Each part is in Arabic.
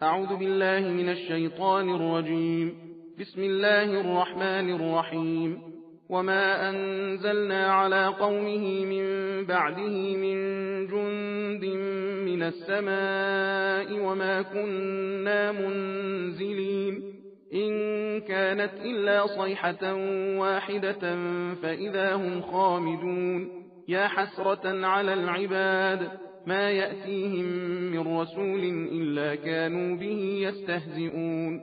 أعوذ بالله من الشيطان الرجيم. بسم الله الرحمن الرحيم. وما أنزلنا على قومه من بعده من جند من السماء وما كنا منزلين إن كانت إلا صيحة واحدة فإذا هم خامدون. يا حسرة على العباد ما يأتيهم من رسول إلا كانوا به يستهزئون.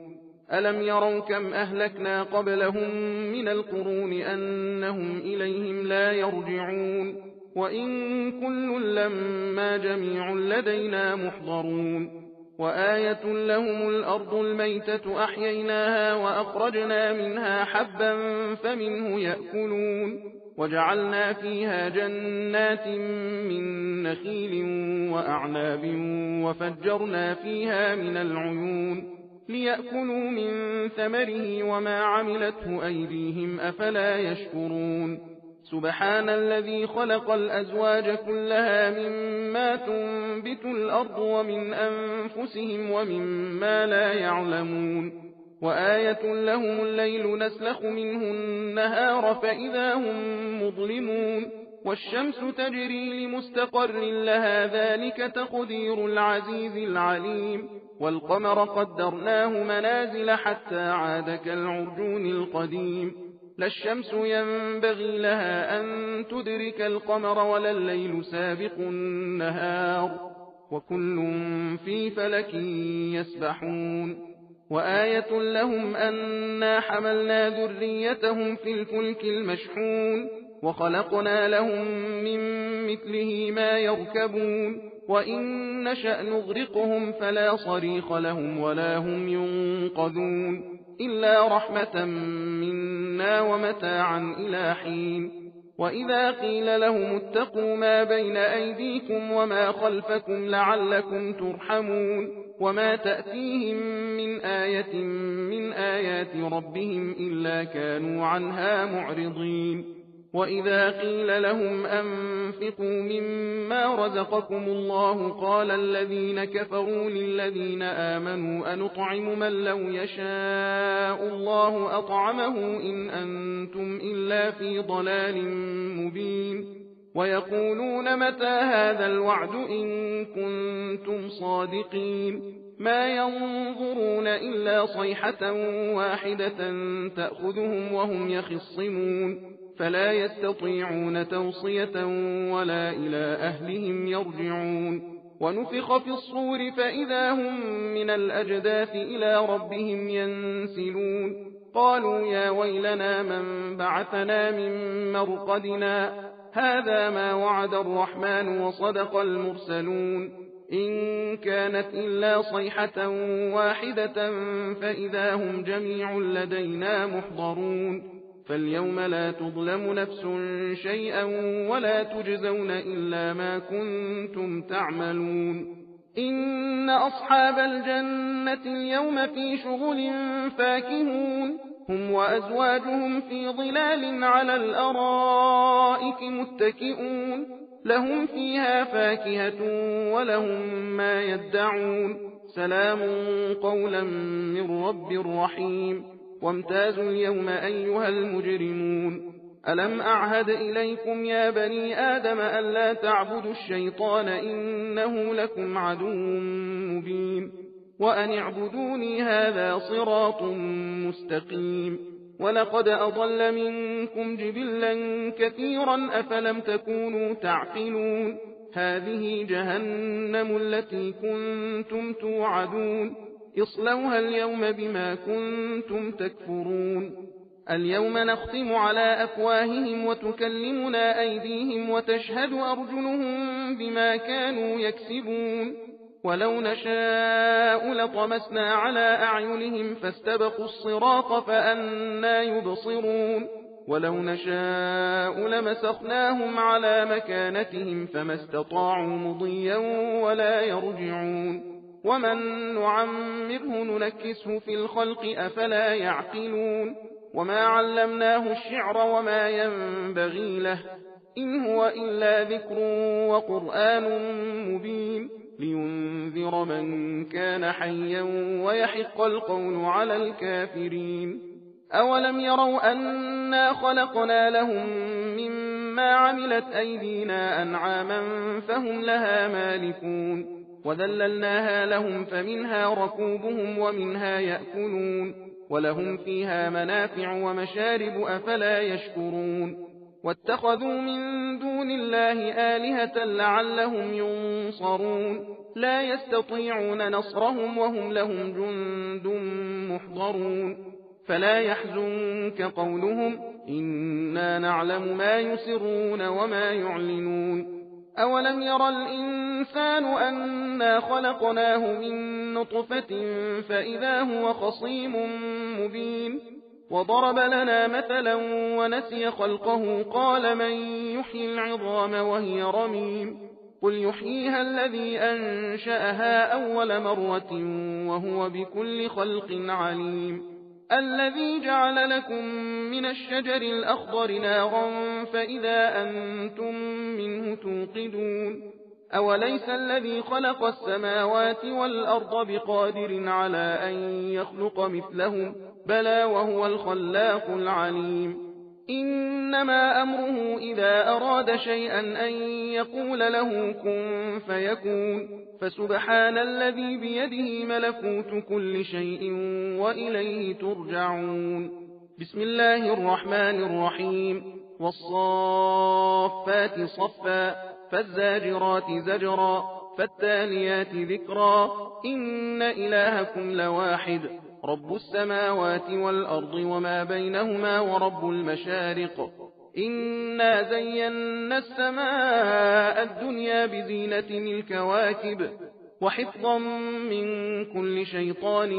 ألم يروا كم أهلكنا قبلهم من القرون أنهم إليهم لا يرجعون وإن كل لما جميع لدينا محضرون. وآية لهم الأرض الميتة أحييناها وأخرجنا منها حبا فمنه يأكلون وجعلنا فيها جنات من نخيل وأعناب وفجرنا فيها من العيون ليأكلوا من ثمره وما عملته أيديهم أفلا يشكرون. سبحان الذي خلق الأزواج كلها مما تنبت الأرض ومن أنفسهم ومما لا يعلمون. وآية لهم الليل نسلخ منه النهار فإذا هم مظلمون. والشمس تجري لمستقر لها ذلك تقدير العزيز العليم. والقمر قدرناه منازل حتى عاد كالعرجون القديم. لا الشمس ينبغي لها أن تدرك القمر ولا الليل سابق النهار وكل في فلك يسبحون. وآية لهم أنا حملنا ذريتهم في الفلك المشحون وخلقنا لهم من مثله ما يركبون وإن نشأ نغرقهم فلا صريخ لهم ولا هم ينقذون إلا رحمة منا ومتاعا إلى حين. وإذا قيل لهم اتقوا ما بين أيديكم وما خلفكم لعلكم ترحمون وما تأتيهم من آية من آيات ربهم إلا كانوا عنها معرضين. وإذا قيل لهم أنفقوا مما رزقكم الله قال الذين كفروا للذين آمنوا أنطعم من لو يشاء الله أطعمه إن أنتم إلا في ضلال مبين. ويقولون متى هذا الوعد إن كنتم صادقين. ما ينظرون إلا صيحة واحدة تأخذهم وهم يخصمون فلا يستطيعون توصية ولا إلى أهلهم يرجعون. ونفخ في الصور فإذا هم من الأجداث إلى ربهم ينسلون. قالوا يا ويلنا من بعثنا من مرقدنا هذا ما وعد الرحمن وصدق المرسلون. إن كانت إلا صيحة واحدة فإذا هم جميع لدينا محضرون. فاليوم لا تظلم نفس شيئا ولا تجزون إلا ما كنتم تعملون. إن أصحاب الجنة اليوم في شغل فاكهون هم وأزواجهم في ظلال على الأرائك متكئون لهم فيها فاكهة ولهم ما يدعون سلام قولا من رب رحيم. وامتازوا اليوم أيها المجرمون. ألم أعهد إليكم يا بني آدم ألا تعبدوا الشيطان إنه لكم عدو مبين. وأن اعبدوني هذا صراط مستقيم. ولقد أضل منكم جبلا كثيرا أفلم تكونوا تعقلون. هذه جهنم التي كنتم توعدون اصلوها اليوم بما كنتم تكفرون. اليوم نختم على أفواههم وتكلمنا أيديهم وتشهد أرجلهم بما كانوا يكسبون. ولو نشاء لطمسنا على أعينهم فاستبقوا الصراط فأنى يبصرون. ولو نشاء لمسخناهم على مكانتهم فما استطاعوا مضيا ولا يرجعون. ومن نعمره ننكسه في الخلق أفلا يعقلون. وما علمناه الشعر وما ينبغي له إن هو إلا ذكر وقرآن مبين لينذر من كان حيا ويحق القول على الكافرين. أولم يروا أنا خلقنا لهم مما عملت أيدينا أنعاما فهم لها مالكون وذللناها لهم فمنها ركوبهم ومنها يأكلون ولهم فيها منافع ومشارب أفلا يشكرون. واتخذوا من دون الله آلهة لعلهم ينصرون لا يستطيعون نصرهم وهم لهم جند محضرون. فلا يحزنك قولهم إنا نعلم ما يسرون وما يعلنون. أولم يرى الإنسان أنا خلقناه من نطفة فإذا هو خصيم مبين وضرب لنا مثلا ونسي خلقه قال من يحيي العظام وهي رميم قل يحييها الذي أنشأها أول مرة وهو بكل خلق عليم. الذي جعل لكم من الشجر الأخضر نارا فإذا أنتم منه توقدون أوليس الذي خلق السماوات والأرض بقادر على أن يخلق مثلهم بلى وهو الخلاق العليم. إنما أمره إذا أراد شيئا أن يقول له كن فيكون فسبحان الذي بيده ملكوت كل شيء وإليه ترجعون. بسم الله الرحمن الرحيم والصافات صفا فالزاجرات زجرا فالتاليات ذكرا إن إلهكم لواحد رب السماوات والأرض وما بينهما ورب المشارق. إنا زينا السماء الدنيا بزينة الكواكب وحفظا من كل شيطان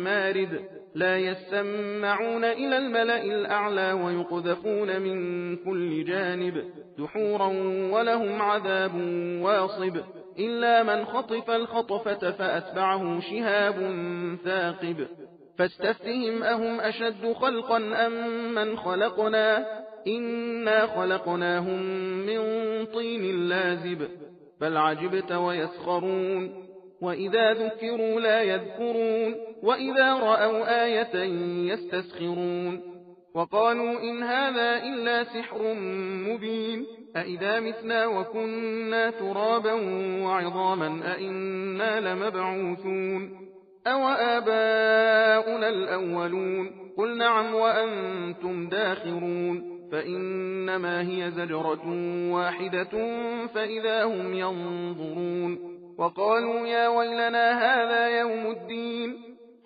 مارد لا يسمعون إلى الملأ الأعلى ويقذفون من كل جانب دحورا ولهم عذاب واصب إلا من خطف الخطفة فأتبعه شهاب ثاقب. فاستفتهم أهم أشد خلقا أم من خلقنا إنا خلقناهم من طين لازب بل عجبت ويسخرون وإذا ذكروا لا يذكرون وإذا رأوا آية يستسخرون وقالوا إن هذا إلا سحر مبين أإذا متنا وكنا ترابا وعظاما أإنا لمبعوثون أو آباؤنا الأولون قل نعم وأنتم داخرون فإنما هي زجرة واحدة فإذا هم ينظرون وقالوا يا ويلنا هذا يوم الدين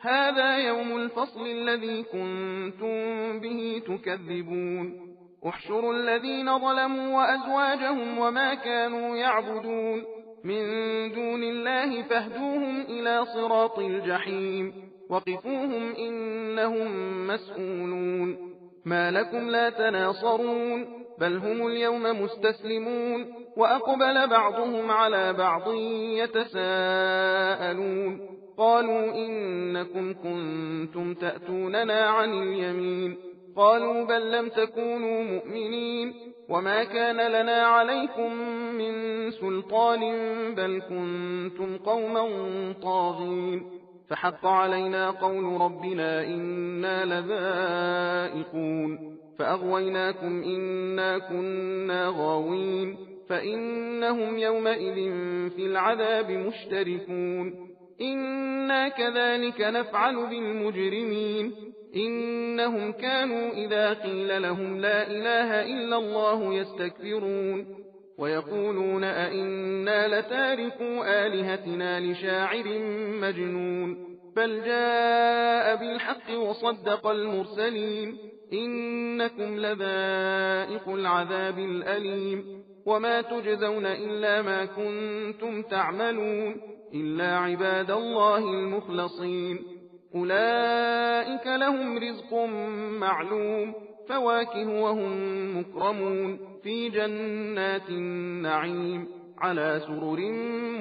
هذا يوم الفصل الذي كنتم به تكذبون. احشروا الذين ظلموا وأزواجهم وما كانوا يعبدون من دون الله فاهدوهم إلى صراط الجحيم وقفوهم إنهم مسؤولون. ما لكم لا تناصرون بل هم اليوم مستسلمون وأقبل بعضهم على بعض يتساءلون قالوا إنكم كنتم تأتوننا عن اليمين قالوا بل لم تكونوا مؤمنين وما كان لنا عليكم من سلطان بل كنتم قوما طاغين فحق علينا قول ربنا إنا لذائقون فأغويناكم إنا كنا غاوين فإنهم يومئذ في العذاب مشتركون. إنا كذلك نفعل بالمجرمين إنهم كانوا إذا قيل لهم لا إله إلا الله يستكبرون ويقولون أئنا لتاركوا آلهتنا لشاعر مجنون بل جاء بالحق وصدق المرسلين إنكم لذائق العذاب الأليم وما تجزون إلا ما كنتم تعملون إلا عباد الله المخلصين أولئك لهم رزق معلوم فواكه وهم مكرمون في جنات النعيم على سرر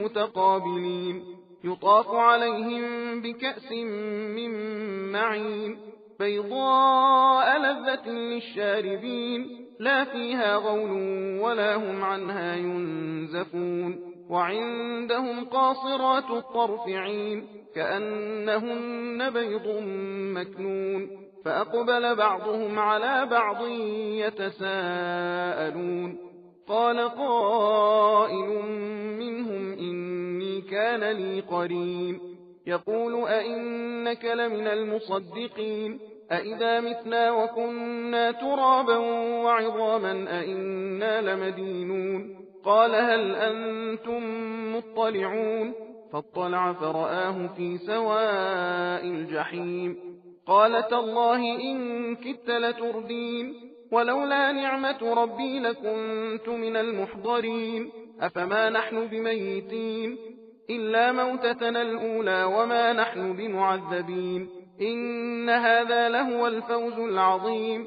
متقابلين يطاف عليهم بكأس من معين بيضاء لذة للشاربين لا فيها غول ولا هم عنها ينزفون وعندهم قاصرات الطرف عين كأنهن بيض مكنون فأقبل بعضهم على بعض يتساءلون قال قائل منهم إني كان لي قرين يقول أئنك لمن المصدقين أئذا متنا وكنا ترابا وعظاما أئنا لمدينون قال هل أنتم مطلعون فاطلع فرآه في سواء الجحيم قال تالله إن كدت لتردين ولولا نعمة ربي لكنت من المحضرين أفما نحن بميتين إلا موتتنا الأولى وما نحن بمعذبين إن هذا لهو الفوز العظيم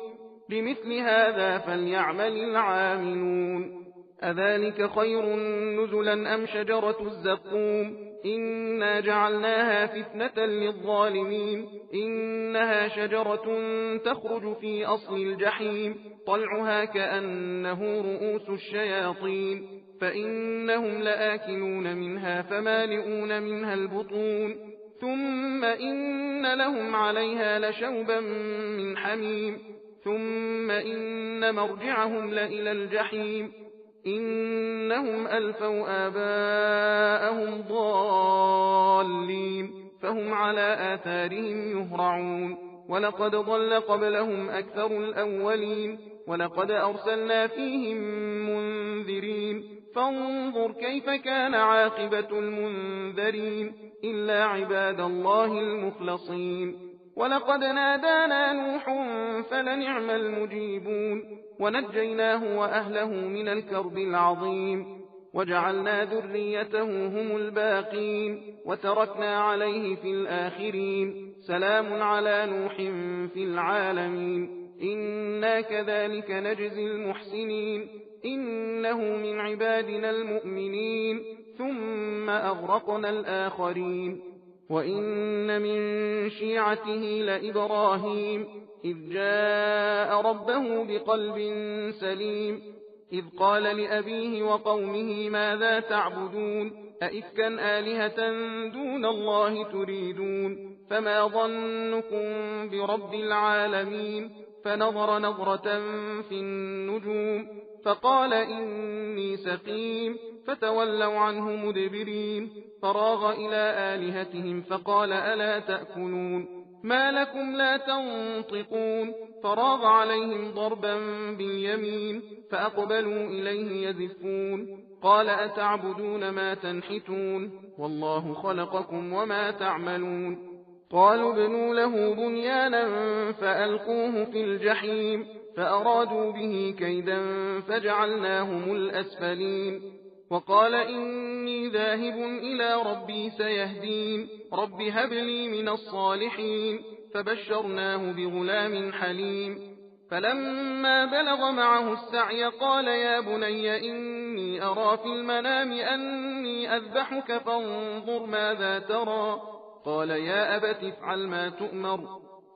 لمثل هذا فليعمل العاملون أذلك خير نزلا أم شجرة الزقوم إنا جعلناها فتنة للظالمين إنها شجرة تخرج في أصل الجحيم طلعها كأنه رؤوس الشياطين فإنهم لآكلون منها فمالئون منها البطون ثم إن لهم عليها لشوبا من حميم ثم إن مرجعهم لإلى الجحيم إنهم ألفوا آباءهم ضالين فهم على آثارهم يهرعون ولقد ضل قبلهم أكثر الأولين ولقد أرسلنا فيهم منذرين فانظر كيف كان عاقبة المنذرين إلا عباد الله المخلصين ولقد نادانا نوح فلنعم المجيبون ونجيناه وأهله من الكرب العظيم وجعلنا ذريته هم الباقين وتركنا عليه في الآخرين سلام على نوح في العالمين إنا كذلك نجزي المحسنين إنه من عبادنا المؤمنين ثم أغرقنا الآخرين وإن من شيعته لإبراهيم إذ جاء ربه بقلب سليم إذ قال لأبيه وقومه ماذا تعبدون أئفكا آلهة دون الله تريدون فما ظنكم برب العالمين فنظر نظرة في النجوم فقال إني سقيم فتولوا عنه مدبرين فراغ إلى آلهتهم فقال ألا تأكلون ما لكم لا تنطقون فراغ عليهم ضربا باليمين فأقبلوا إليه يزفون قال أتعبدون ما تنحتون والله خلقكم وما تعملون قالوا ابنوا له بنيانا فألقوه في الجحيم فأرادوا به كيدا فجعلناهم الأسفلين وقال إني ذاهب إلى ربي سيهدين رب هب لي من الصالحين فبشرناه بغلام حليم فلما بلغ معه السعي قال يا بني إني أرى في المنام أني أذبحك فانظر ماذا ترى قال يا أبت افعل ما تؤمر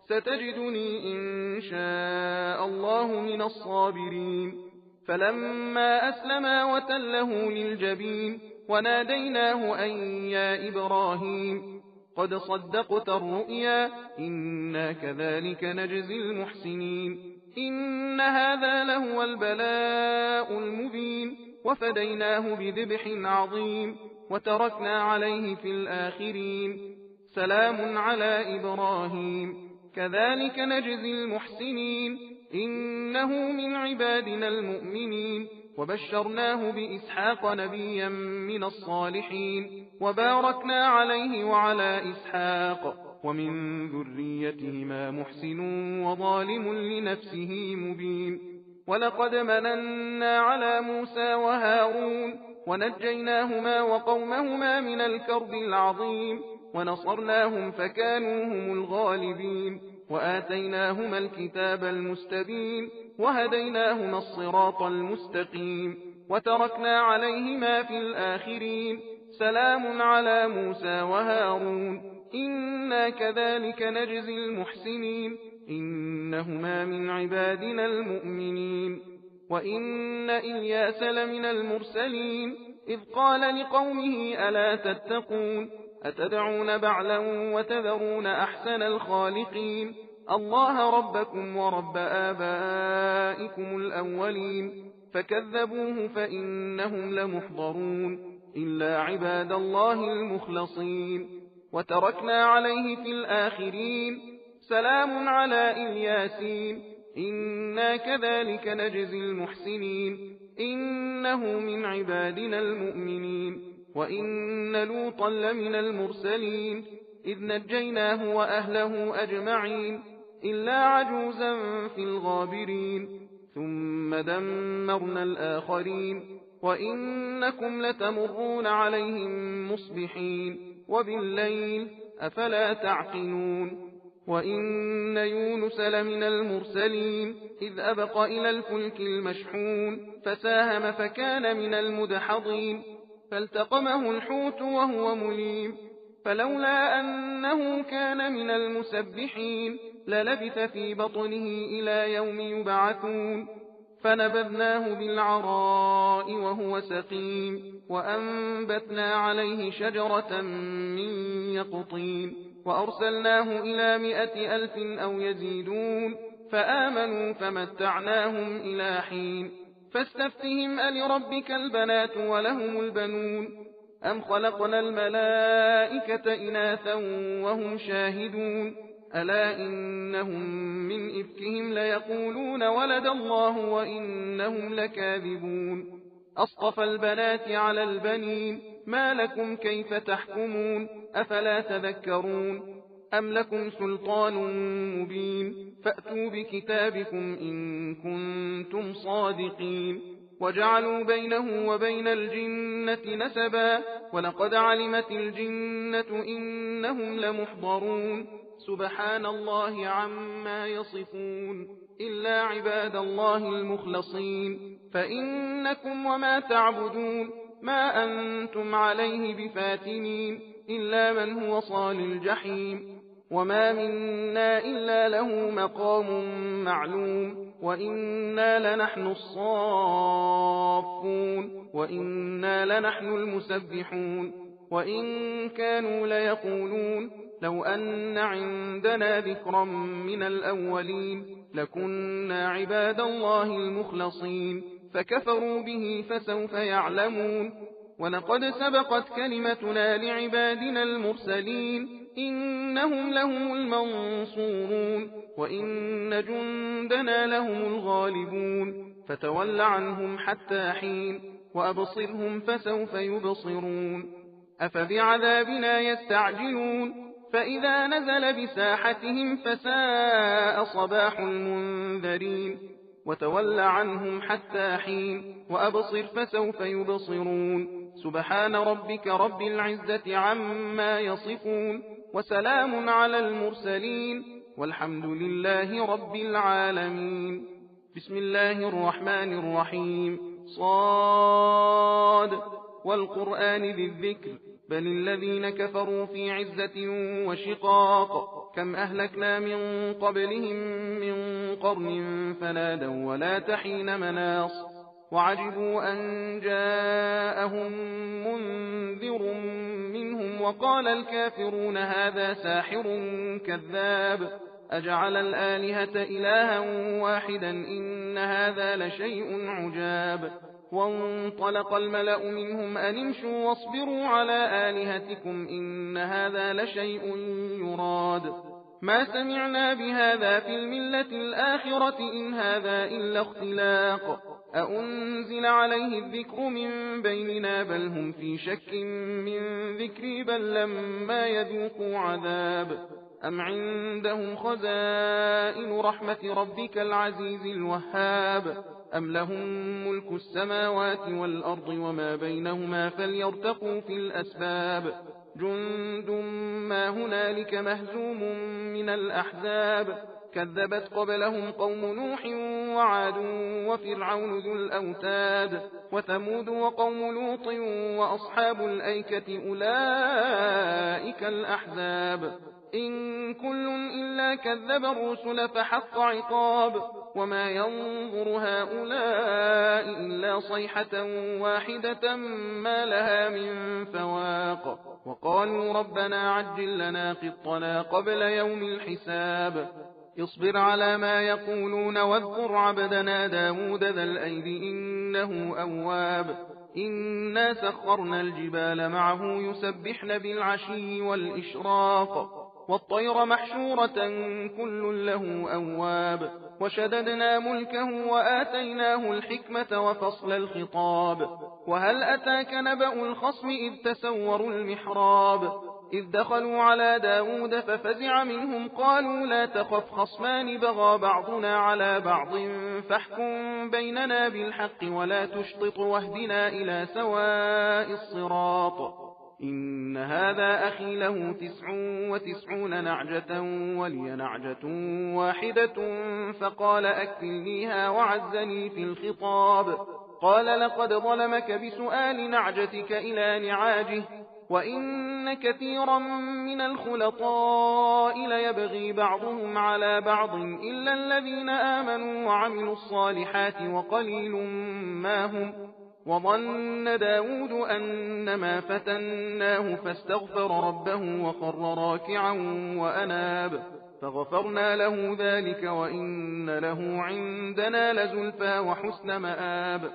ستجدني إن شاء الله من الصابرين فلما أسلما وتله للجبين وناديناه أن يا إبراهيم قد صدقت الرؤيا إنا كذلك نجزي المحسنين إن هذا لهو البلاء المبين وفديناه بذبح عظيم وتركنا عليه في الآخرين سلام على إبراهيم كذلك نجزي المحسنين إنه من عبادنا المؤمنين وبشرناه بإسحاق نبيا من الصالحين وباركنا عليه وعلى إسحاق ومن ذريتهما محسن وظالم لنفسه مبين ولقد مننا على موسى وهارون ونجيناهما وقومهما من الكرب العظيم ونصرناهم فكانوا هم الغالبين وآتيناهما الكتاب المستبين وهديناهما الصراط المستقيم وتركنا عليهما في الآخرين سلام على موسى وهارون إنا كذلك نجزي المحسنين إنهما من عبادنا المؤمنين وإن إلياس لمن المرسلين إذ قال لقومه ألا تتقون أتدعون بعلا وتذرون أحسن الخالقين الله ربكم ورب آبائكم الأولين فكذبوه فإنهم لمحضرون إلا عباد الله المخلصين وتركنا عليه في الآخرين سلام على إلياسين إنا كذلك نجزي المحسنين إنه من عبادنا المؤمنين وإن لوطا لمن المرسلين إذ نجيناه وأهله أجمعين إلا عجوزا في الغابرين ثم دمرنا الآخرين وإنكم لتمرون عليهم مصبحين وبالليل أفلا تعقلون وإن يونس لمن المرسلين إذ أبق إلى الفلك المشحون فساهم فكان من المدحضين فالتقمه الحوت وهو مليم فلولا أنه كان من المسبحين للبث في بطنه إلى يوم يبعثون فنبذناه بالعراء وهو سقيم وأنبتنا عليه شجرة من يقطين وأرسلناه إلى 100,000 أو يزيدون فآمنوا فمتعناهم إلى حين فاستفتهم ألربك البنات ولهم البنون أم خلقنا الملائكة إناثا وهم شاهدون ألا إنهم من إفكهم ليقولون ولد الله وإنهم لكاذبون أصطفى البنات على البنين ما لكم كيف تحكمون أفلا تذكرون أم لكم سلطان مبين فأتوا بكتابكم إن كنتم صادقين وجعلوا بينه وبين الجنة نسبا ولقد علمت الجنة إنهم لمحضرون سبحان الله عما يصفون إلا عباد الله المخلصين فإنكم وما تعبدون ما أنتم عليه بفاتنين إلا من هو صال الجحيم وما منا إلا له مقام معلوم وإنا لنحن الصافون وإنا لنحن المسبحون وإن كانوا ليقولون لو أن عندنا ذكرا من الأولين لكنا عباد الله المخلصين فكفروا به فسوف يعلمون ولقد سبقت كلمتنا لعبادنا المرسلين إنهم لهم المنصورون وإن جندنا لهم الغالبون فتول عنهم حتى حين وأبصرهم فسوف يبصرون أفبعذابنا يستعجلون فإذا نزل بساحتهم فساء صباح المنذرين وتول عنهم حتى حين وأبصر فسوف يبصرون سبحان ربك رب العزة عما يصفون وسلام على المرسلين والحمد لله رب العالمين بسم الله الرحمن الرحيم صاد والقرآن ذي الذكر بل الذين كفروا في عزة وشقاق كم أهلكنا من قبلهم من قرن فنادوا ولا تحين مناص وعجبوا أن جاءهم منذر منهم وقال الكافرون هذا ساحر كذاب أجعل الآلهة إلها واحدا إن هذا لشيء عجاب وانطلق الملأ منهم أن امشوا واصبروا على آلهتكم إن هذا لشيء يراد ما سمعنا بهذا في الملة الآخرة إن هذا إلا اختلاق أأنزل عليه الذكر من بيننا بل هم في شك من ذكري بل لما يذوقوا عذاب أم عندهم خزائن رحمة ربك العزيز الوهاب أم لهم ملك السماوات والأرض وما بينهما فليرتقوا في الأسباب جند ما هنالك مهزوم من الأحزاب كذبت قبلهم قوم نوح وعاد وفرعون ذو الأوتاد وثمود وقوم لوط وأصحاب الأيكة أولئك الأحزاب إن كل إلا كذب الرسل فحق عقاب وما ينظر هؤلاء إلا صيحة واحدة ما لها من فواق وقالوا ربنا عجل لنا قطنا قبل يوم الحساب اصبر على ما يقولون واذكر عبدنا داود ذا الأيد إنه أواب إنا سخرنا الجبال معه يسبحن بالعشي والإشراق والطير محشورة كل له أواب وشددنا ملكه وآتيناه الحكمة وفصل الخطاب وهل أتاك نبأ الخصم إذ تسوروا المحراب إذ دخلوا على داود ففزع منهم قالوا لا تخف خصمان بغى بعضنا على بعض فاحكم بيننا بالحق ولا تشطط واهدنا إلى سواء الصراط إن هذا أخي له 99 نعجة ولي نعجة واحدة فقال أكفلنيها وعزني في الخطاب قال لقد ظلمك بسؤال نعجتك إلى نعاجه وإن كثيرا من الخلطاء ليبغي بعضهم على بعض إلا الذين آمنوا وعملوا الصالحات وقليل ما هم وظن داود أنما فتناه فاستغفر ربه وخر راكعا وأناب فغفرنا له ذلك وإن له عندنا لزلفى وحسن مآب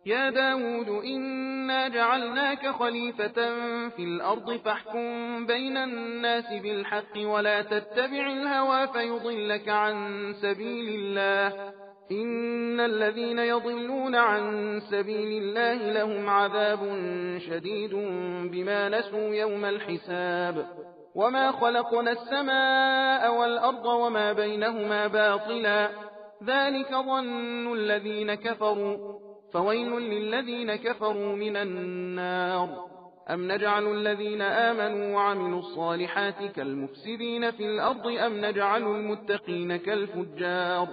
يا داود إنا جعلناك خليفة في الأرض فاحكم بين الناس بالحق ولا تتبع الهوى فيضلك عن سبيل الله إن الذين يضلون عن سبيل الله لهم عذاب شديد بما نسوا يوم الحساب وما خلقنا السماء والأرض وما بينهما باطلا ذلك ظن الذين كفروا فويل للذين كفروا من النار أم نجعل الذين آمنوا وعملوا الصالحات كالمفسدين في الأرض أم نجعل المتقين كالفجار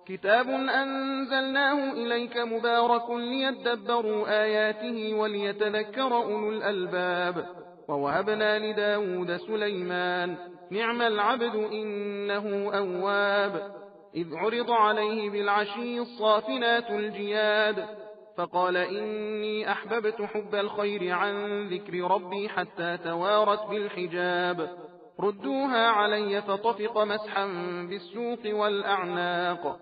كتاب أنزلناه إليك مبارك ليدبروا آياته وليتذكر أولو الألباب ووهبنا لداود سليمان نعم العبد إنه أواب إذ عرض عليه بالعشي الصافنات الجياد فقال إني أحببت حب الخير عن ذكر ربي حتى توارت بالحجاب ردوها علي فطفق مسحا بالسوق والأعناق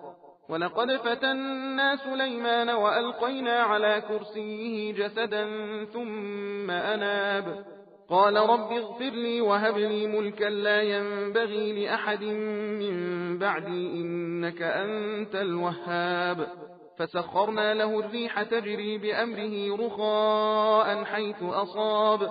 ولقد فتنا سليمان وألقينا على كرسيه جسدا ثم أناب قال رب اغفر لي وهب لي ملكا لا ينبغي لأحد من بعدي إنك أنت الوهاب فسخرنا له الريح تجري بأمره رخاء حيث أصاب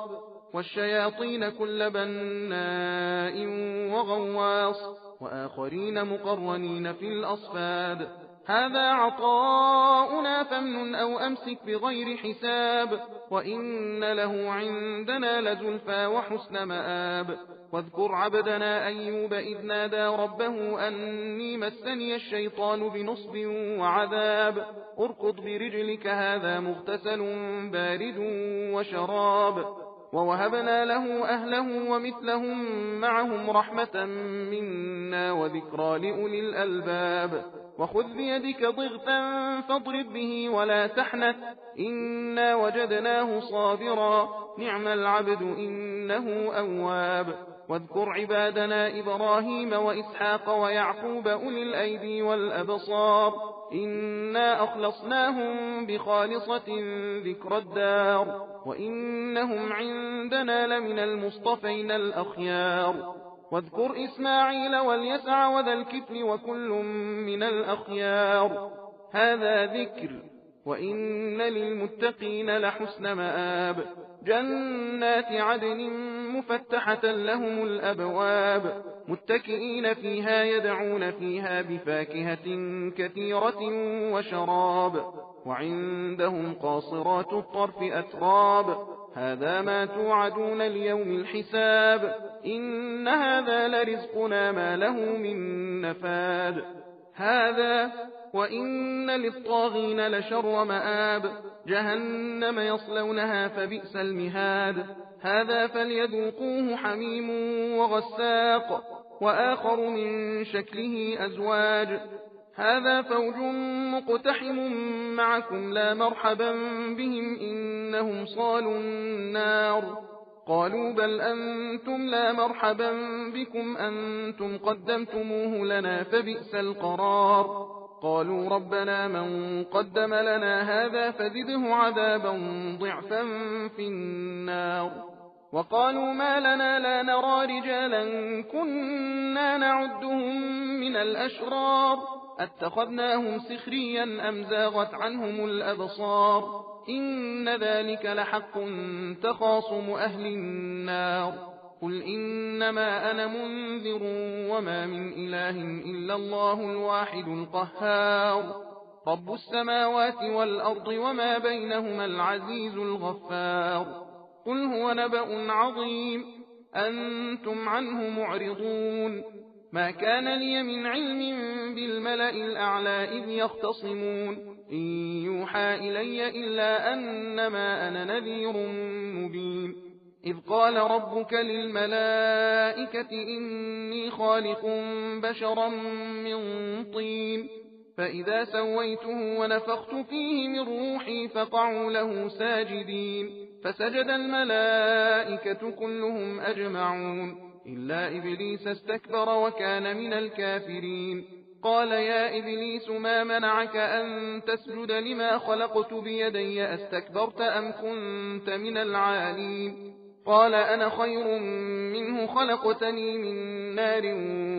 والشياطين كل بناء وغواص وآخرين مقرنين في الأصفاد هذا عطاؤنا فامنن أو أمسك بغير حساب وإن له عندنا لزلفى وحسن مآب واذكر عبدنا أيوب إذ نادى ربه أني مسني الشيطان بنصب وعذاب اركض برجلك هذا مغتسل بارد وشراب ووهبنا له أهله ومثلهم معهم رحمة منا وذكرى لأولي الألباب وخذ بيدك ضغثا فاضرب به ولا تحنث إنا وجدناه صابرا نعم العبد إنه أواب واذكر عبادنا إبراهيم وإسحاق ويعقوب أولي الأيدي والأبصار إنا أخلصناهم بخالصة ذكر الدار وإنهم عندنا لمن المصطفين الأخيار واذكر إسماعيل واليسع وذا الكفل وكل من الأخيار هذا ذكر وإن للمتقين لحسن مآب جنات عدن مفتحة لهم الأبواب متكئين فيها يدعون فيها بفاكهة كثيرة وشراب وعندهم قاصرات الطرف أتراب هذا ما توعدون ليوم الحساب إن هذا لرزقنا ما له من نفاد هذا وإن للطاغين لشر مآب جهنم يصلونها فبئس المهاد هذا فليذوقوه حميم وغساق وآخر من شكله أزواج هذا فوج مقتحم معكم لا مرحبا بهم إنهم صالوا النار قالوا بل أنتم لا مرحبا بكم أنتم قدمتموه لنا فبئس القرار قالوا ربنا من قدم لنا هذا فزده عذابا ضعفا في النار وقالوا ما لنا لا نرى رجالا كنا نعدهم من الأشرار اتخذناهم سخريا أم زاغت عنهم الأبصار إن ذلك لحق تخاصم أهل النار قل إنما أنا منذر وما من إله إلا الله الواحد القهار رب السماوات والأرض وما بينهما العزيز الغفار قل هو نبأ عظيم أنتم عنه معرضون ما كان لي من علم بالملأ الأعلى إذ يختصمون إن يوحى إلي إلا أنما أنا نذير مبين إذ قال ربك للملائكة إني خالق بشرا من طين فإذا سويته ونفخت فيه من روحي فقعوا له ساجدين فسجد الملائكة كلهم أجمعون إلا إبليس استكبر وكان من الكافرين قال يا إبليس ما منعك أن تسجد لما خلقت بيدي أستكبرت أم كنت من العالين قال أنا خير منه خلقتني من نار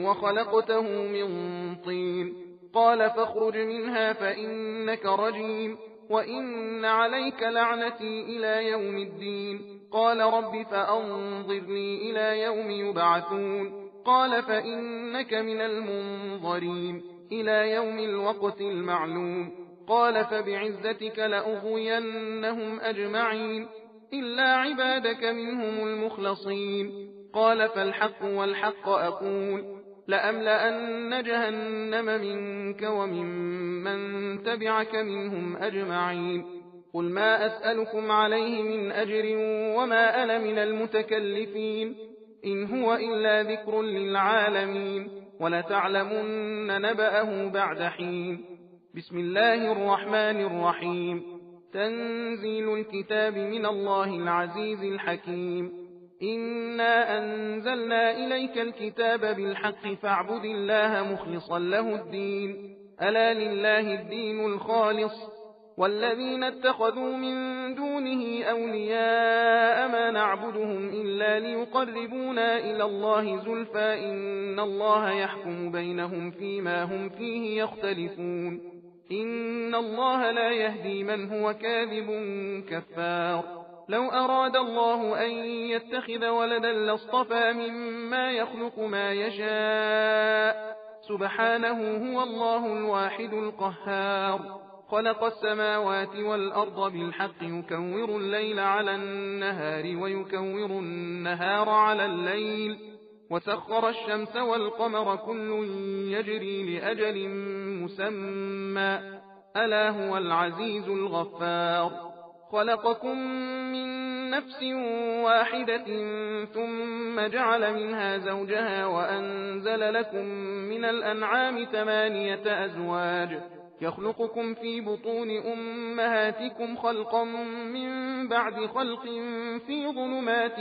وخلقته من طين قال فاخرج منها فإنك رجيم وإن عليك لعنتي إلى يوم الدين قال رب فأنظرني إلى يوم يبعثون قال فإنك من المنظرين إلى يوم الوقت المعلوم قال فبعزتك لأغوينهم أجمعين إلا عبادك منهم المخلصين قال فالحق والحق أقول لأملأن جهنم منك وممن تبعك منهم أجمعين قل ما أسألكم عليه من أجر وما أنا من المتكلفين إن هو إلا ذكر للعالمين ولتعلمن نبأه بعد حين بسم الله الرحمن الرحيم تنزيل الكتاب من الله العزيز الحكيم إنا أنزلنا إليك الكتاب بالحق فاعبد الله مخلصا له الدين ألا لله الدين الخالص والذين اتخذوا من دونه أولياء ما نعبدهم إلا ليقربونا إلى الله زلفى إن الله يحكم بينهم فيما هم فيه يختلفون إن الله لا يهدي من هو كاذب كفار لو أراد الله أن يتخذ ولدا لاصطفى مما يخلق ما يشاء سبحانه هو الله الواحد القهار خلق السماوات والأرض بالحق يكور الليل على النهار ويكور النهار على الليل وسخر الشمس والقمر كل يجري لأجل مسمى ألا هو العزيز الغفار خلقكم من نفس واحدة ثم جعل منها زوجها وأنزل لكم من الأنعام 8 أزواج يخلقكم في بطون أمهاتكم خلقا من بعد خلق في ظلمات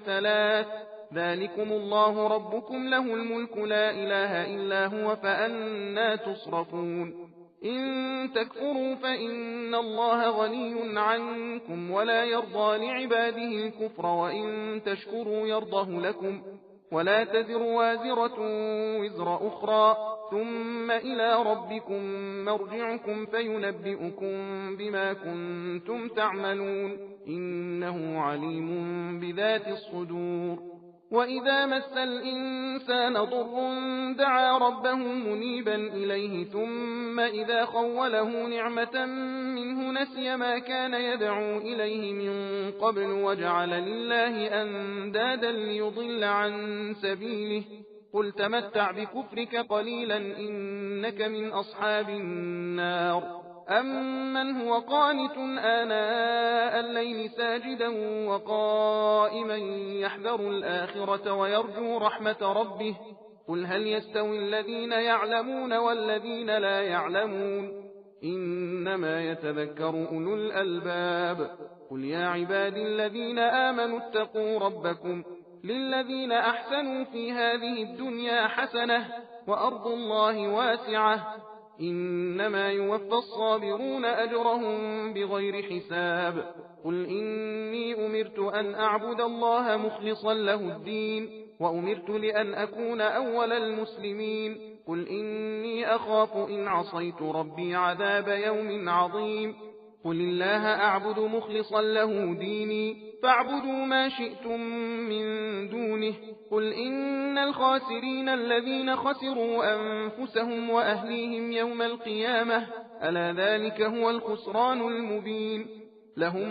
3 ذلكم الله ربكم له الملك لا إله إلا هو فأنى تصرفون إن تكفروا فإن الله غني عنكم ولا يرضى لعباده الكفر وإن تشكروا يرضه لكم ولا تزر وازرة وزر أخرى ثم إلى ربكم مرجعكم فينبئكم بما كنتم تعملون إنه عليم بذات الصدور وإذا مس الإنسان ضر دعا ربه منيبا إليه ثم إذا خوله نعمة منه نسي ما كان يدعو إليه من قبل وجعل لله أندادا ليضل عن سبيله قل تمتع بكفرك قليلا إنك من أصحاب النار أمن هو قانت آناء الليل ساجدا وقائما يحذر الآخرة ويرجو رحمة ربه قل هل يستوي الذين يعلمون والذين لا يعلمون إنما يتذكر أولو الألباب قل يا عبادي الذين آمنوا اتقوا ربكم للذين أحسنوا في هذه الدنيا حسنة وأرض الله واسعة إنما يوفى الصابرون أجرهم بغير حساب قل إني أمرت أن أعبد الله مخلصا له الدين وأمرت لأن أكون أول المسلمين قل إني أخاف إن عصيت ربي عذاب يوم عظيم قل الله أعبد مخلصا له ديني فاعبدوا ما شئتم من دونه قل إن الخاسرين الذين خسروا أنفسهم وأهليهم يوم القيامة ألا ذلك هو الخسران المبين لهم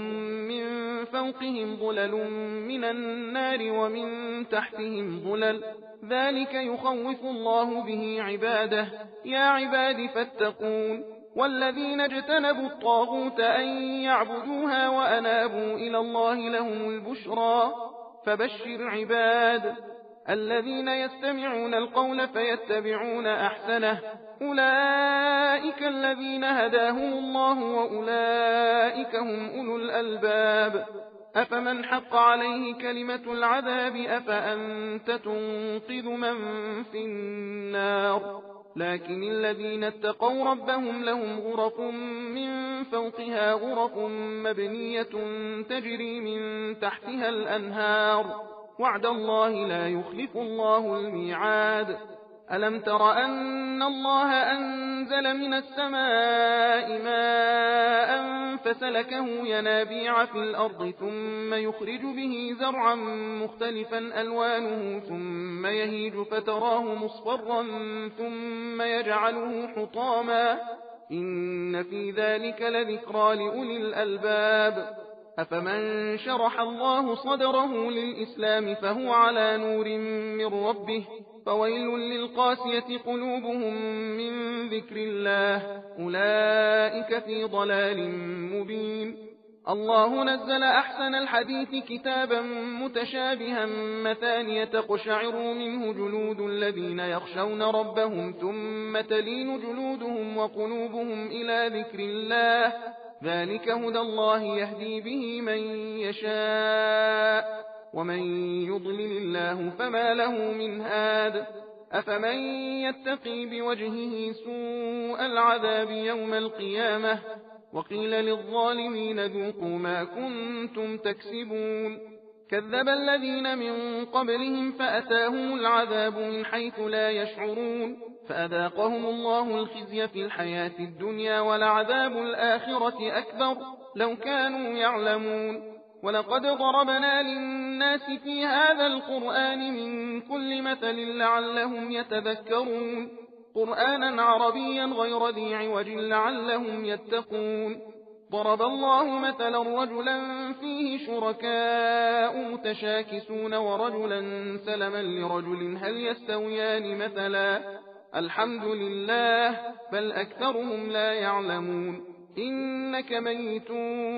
من فوقهم ظلل من النار ومن تحتهم ظلل ذلك يخوف الله به عباده يا عباد فاتقون والذين اجتنبوا الطاغوت أن يعبدوها وأنابوا إلى الله لهم البشرى فبشر عباد الذين يستمعون القول فيتبعون أحسنه أولئك الذين هداهم الله وأولئك هم أولو الألباب أفمن حق عليه كلمة العذاب أفأنت تنقذ من في النار لكن الذين اتقوا ربهم لهم غرف من فوقها غرف مبنية تجري من تحتها الأنهار وعد الله لا يخلف الله الميعاد ألم تر أن الله أنزل من السماء ماء فسلكه ينابيع في الأرض ثم يخرج به زرعا مختلفا ألوانه ثم يهيج فتراه مصفرا ثم يجعله حطاما إن في ذلك لذكرى لأولي الألباب أفمن شرح الله صدره للإسلام فهو على نور من ربه فويل للقاسية قلوبهم من ذكر الله أولئك في ضلال مبين الله نزل أحسن الحديث كتابا متشابها مثانية تقشعر منه جلود الذين يخشون ربهم ثم تلين جلودهم وقلوبهم إلى ذكر الله ذلك هدى الله يهدي به من يشاء ومن يضلل الله فما له من هاد أفمن يتقي بوجهه سوء العذاب يوم القيامة وقيل للظالمين ذوقوا ما كنتم تكسبون كذب الذين من قبلهم فأتاهم العذاب من حيث لا يشعرون فأذاقهم الله الخزي في الحياة الدنيا ولعذاب الآخرة أكبر لو كانوا يعلمون ولقد ضربنا للناس في هذا القرآن من كل مثل لعلهم يتذكرون قرآنا عربيا غير ذي عوج لعلهم يتقون ضرب الله مثلا رجلا فيه شركاء متشاكسون ورجلا سلما لرجل هل يستويان مثلا الحمد لله بل أكثرهم لا يعلمون إنك ميت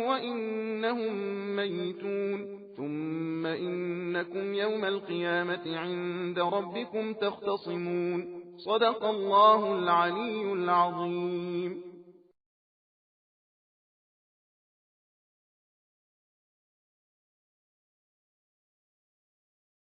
وإنهم ميتون ثم إنكم يوم القيامة عند ربكم تختصمون صدق الله العلي العظيم.